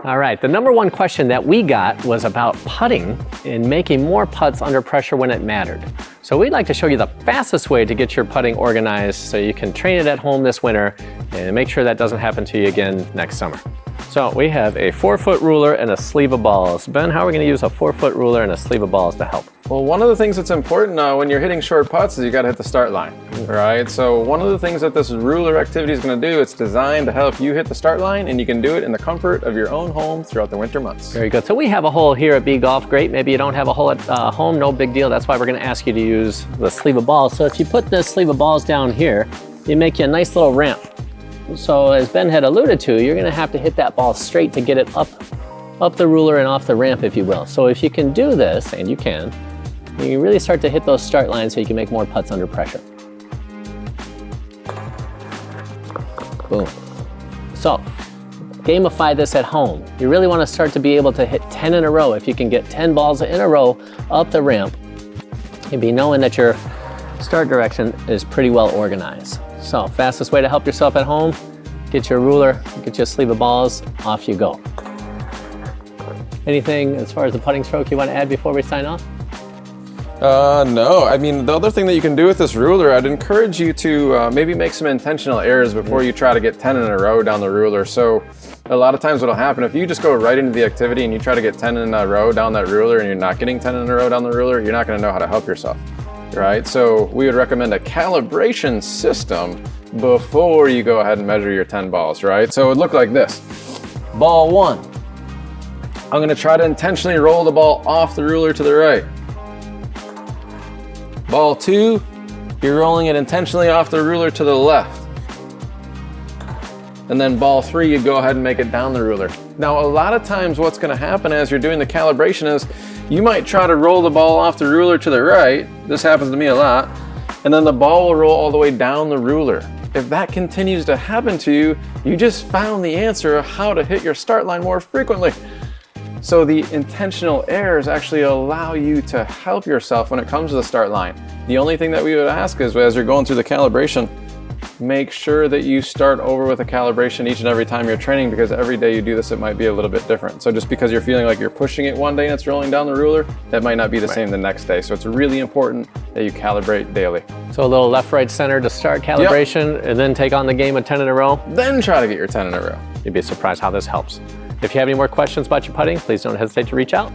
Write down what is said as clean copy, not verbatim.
All right, the number one question that we got was about putting and making more putts under pressure when it mattered. So we'd like to show you the fastest way to get your putting organized so you can train it at home this winter and make sure that doesn't happen to you again next summer. So we have a 4-foot ruler and a sleeve of balls. Ben, how are we going to use a 4-foot ruler and a sleeve of balls to help? Well, one of the things that's important when you're hitting short putts is you got to hit the start line, right? So one of the things that this ruler activity is going to do, it's designed to help you hit the start line, and you can do it in the comfort of your own home throughout the winter months. Very good. So we have a hole here at B Golf. Great. Maybe you don't have a hole at home. No big deal. That's why we're going to ask you to use the sleeve of balls. So if you put this sleeve of balls down here, you make you a nice little ramp. So as Ben had alluded to, you're going to have to hit that ball straight to get it up the ruler and off the ramp, if you will. So if you can do this, and you can really start to hit those start lines so you can make more putts under pressure. Boom. So gamify this at home. You really want to start to be able to hit 10 in a row. If you can get 10 balls in a row up the ramp, you'll be knowing that your start direction is pretty well organized. So fastest way to help yourself at home, get your ruler, get your sleeve of balls, off you go. Anything as far as the putting stroke you want to add before we sign off? No, I mean, the other thing that you can do with this ruler, I'd encourage you to maybe make some intentional errors before you try to get 10 in a row down the ruler. So a lot of times what'll happen, if you just go right into the activity and you try to get 10 in a row down that ruler and you're not getting 10 in a row down the ruler, you're not going to know how to help yourself. Right? So we would recommend a calibration system before you go ahead and measure your 10 balls, right? So it would look like this. Ball 1. I'm going to try to intentionally roll the ball off the ruler to the right. Ball 2, you're rolling it intentionally off the ruler to the left. And then ball 3, you go ahead and make it down the ruler. Now, a lot of times what's going to happen as you're doing the calibration is you might try to roll the ball off the ruler to the right. This happens to me a lot. And then the ball will roll all the way down the ruler. If that continues to happen to you, you just found the answer of how to hit your start line more frequently. So the intentional errors actually allow you to help yourself when it comes to the start line. The only thing that we would ask is, as you're going through the calibration, make sure that you start over with a calibration each and every time you're training, because every day you do this, it might be a little bit different. So just because you're feeling like you're pushing it one day and it's rolling down the ruler, that might not be the same the next day. So it's really important that you calibrate daily. So a little left, right, center to start calibration, and then take on the game of 10 in a row. Then try to get your 10 in a row. You'd be surprised how this helps. If you have any more questions about your putting, please don't hesitate to reach out.